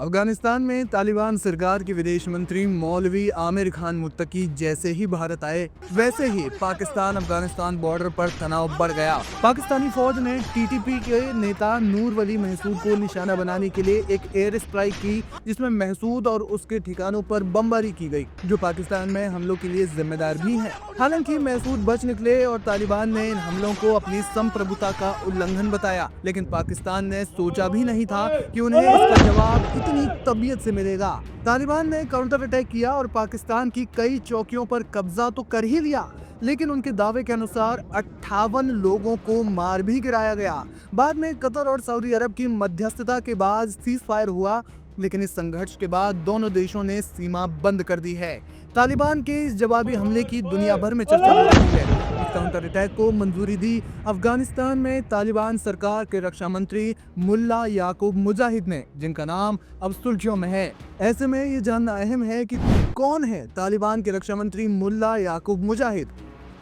अफगानिस्तान में तालिबान सरकार के विदेश मंत्री मौलवी आमिर खान मुत्तकी जैसे ही भारत आए, वैसे ही पाकिस्तान अफगानिस्तान बॉर्डर पर तनाव बढ़ गया। पाकिस्तानी फौज ने टीटीपी के नेता नूर वली महसूद को निशाना बनाने के लिए एक एयर स्ट्राइक की, जिसमें महसूद और उसके ठिकानों पर बमबारी की गई, जो पाकिस्तान में हमलों के लिए जिम्मेदार भी है। हालांकि महसूद बच निकले और तालिबान ने इन हमलों को अपनी संप्रभुता का उल्लंघन बताया, लेकिन पाकिस्तान ने सोचा भी नहीं था कि उन्हें इसका जवाब इतनी तबीयत से मिलेगा। तालिबान ने काउंटर अटैक किया और पाकिस्तान की कई चौकियों पर कब्जा तो कर ही लिया, लेकिन उनके दावे के अनुसार 58 लोगों को मार भी गिराया गया। बाद में कतर और सऊदी अरब की मध्यस्थता के बाद सीज फायर हुआ, लेकिन इस संघर्ष के बाद दोनों देशों ने सीमा बंद कर दी है। तालिबान के इस जवाबी हमले की दुनिया भर में चर्चा हो रही है। इस काउंटर अटैक को मंजूरी दी अफगानिस्तान में तालिबान सरकार के रक्षा मंत्री मुल्ला याकूब मुजाहिद ने, जिनका नाम अब सुर्खियों में है। ऐसे में ये जानना अहम है कि कौन है तालिबान के रक्षा मंत्री मुल्ला याकूब मुजाहिद।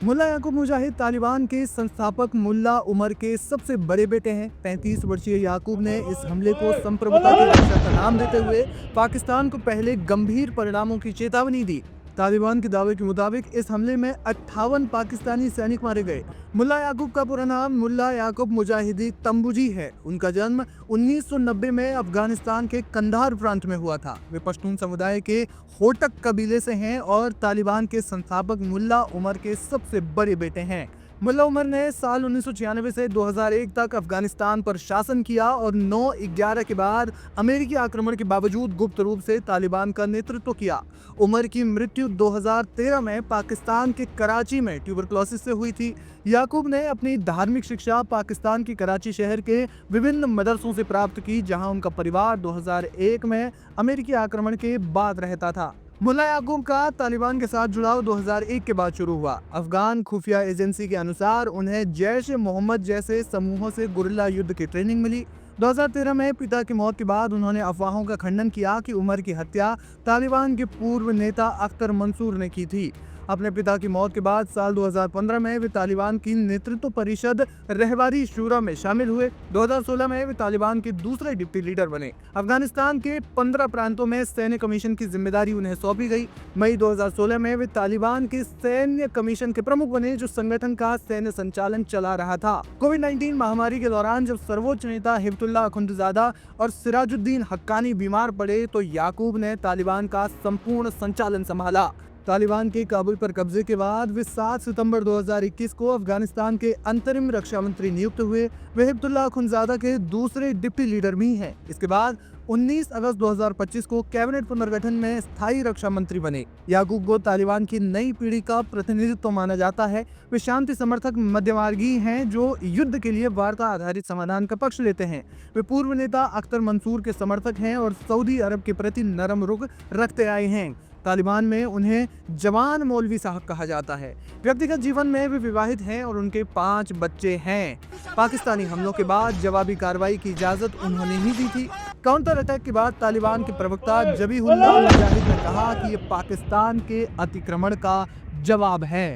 मुल्ला याकूब मुजाहिद तालिबान के संस्थापक मुल्ला उमर के सबसे बड़े बेटे हैं। 35 वर्षीय याकूब ने इस हमले को संप्रभुता की रक्षा का नाम देते हुए पाकिस्तान को पहले गंभीर परिणामों की चेतावनी दी। तालिबान के दावे के मुताबिक इस हमले में 58 पाकिस्तानी सैनिक मारे गए। मुल्ला याकूब का पूरा नाम मुल्ला याकूब मुजाहिदी तंबुजी है। उनका जन्म 1990 में अफगानिस्तान के कंधार प्रांत में हुआ था। वे पश्तून समुदाय के होटक कबीले से हैं और तालिबान के संस्थापक मुल्ला उमर के सबसे बड़े बेटे हैं। मुल्ला उमर ने साल 1996 से 2001 तक अफगानिस्तान पर शासन किया और 9/11 के बाद अमेरिकी आक्रमण के बावजूद गुप्त रूप से तालिबान का नेतृत्व किया। उमर की मृत्यु 2013 में पाकिस्तान के कराची में ट्यूबरक्लोसिस से हुई थी। याकूब ने अपनी धार्मिक शिक्षा पाकिस्तान के कराची शहर के विभिन्न मदरसों से प्राप्त की, जहां उनका परिवार 2001 में अमेरिकी आक्रमण के बाद रहता था। मुल्ला याकूब का तालिबान के साथ जुड़ाव 2001 के बाद शुरू हुआ। अफगान खुफिया एजेंसी के अनुसार उन्हें जैश ए मोहम्मद जैसे समूहों से गुरिल्ला युद्ध की ट्रेनिंग मिली। 2013 में पिता की मौत के बाद उन्होंने अफवाहों का खंडन किया कि उमर की हत्या तालिबान के पूर्व नेता अख्तर मंसूर ने की थी। अपने पिता की मौत के बाद साल 2015 में वे तालिबान की नेतृत्व परिषद रहबारी शूरा में शामिल हुए। 2016 में वे तालिबान के दूसरे डिप्टी लीडर बने। अफगानिस्तान के 15 प्रांतों में सैन्य कमीशन की जिम्मेदारी उन्हें सौंपी गई। मई 2016 में वे तालिबान के सैन्य कमीशन के प्रमुख बने, जो संगठन का सैन्य संचालन चला रहा था। कोविड-19 महामारी के दौरान जब सर्वोच्च नेता हिब्तुल्लाह अखुंदजादा और सिराजुद्दीन हक्कानी बीमार पड़े, तो याकूब ने तालिबान का संपूर्ण संचालन संभाला। तालिबान के काबुल पर कब्जे के बाद वे 7 सितंबर 2021 को अफगानिस्तान के अंतरिम रक्षा मंत्री नियुक्त हुए। वे हिब्तुल्लाह अखुंदजादा के दूसरे डिप्टी लीडर भी हैं। इसके बाद 19 अगस्त 2025 को कैबिनेट पुनर्गठन में स्थायी रक्षा मंत्री बने। याकूब को तालिबान की नई पीढ़ी का प्रतिनिधित्व माना जाता है। वे शांति समर्थक मध्यमार्गी हैं, जो युद्ध के लिए वार्ता आधारित समाधान का पक्ष लेते हैं। वे पूर्व नेता अख्तर मंसूर के समर्थक हैं और सऊदी अरब के प्रति नरम रुख रखते आए हैं। तालिबान में उन्हें जवान मौलवी साहब कहा जाता है। व्यक्तिगत जीवन में वे विवाहित हैं और उनके 5 बच्चे हैं। पाकिस्तानी हमलों के बाद जवाबी कार्रवाई की इजाजत उन्होंने ही दी थी। काउंटर अटैक के बाद तालिबान के प्रवक्ता जबीहुल्लाह मुजाहिद ने कहा कि ये पाकिस्तान के अतिक्रमण का जवाब है।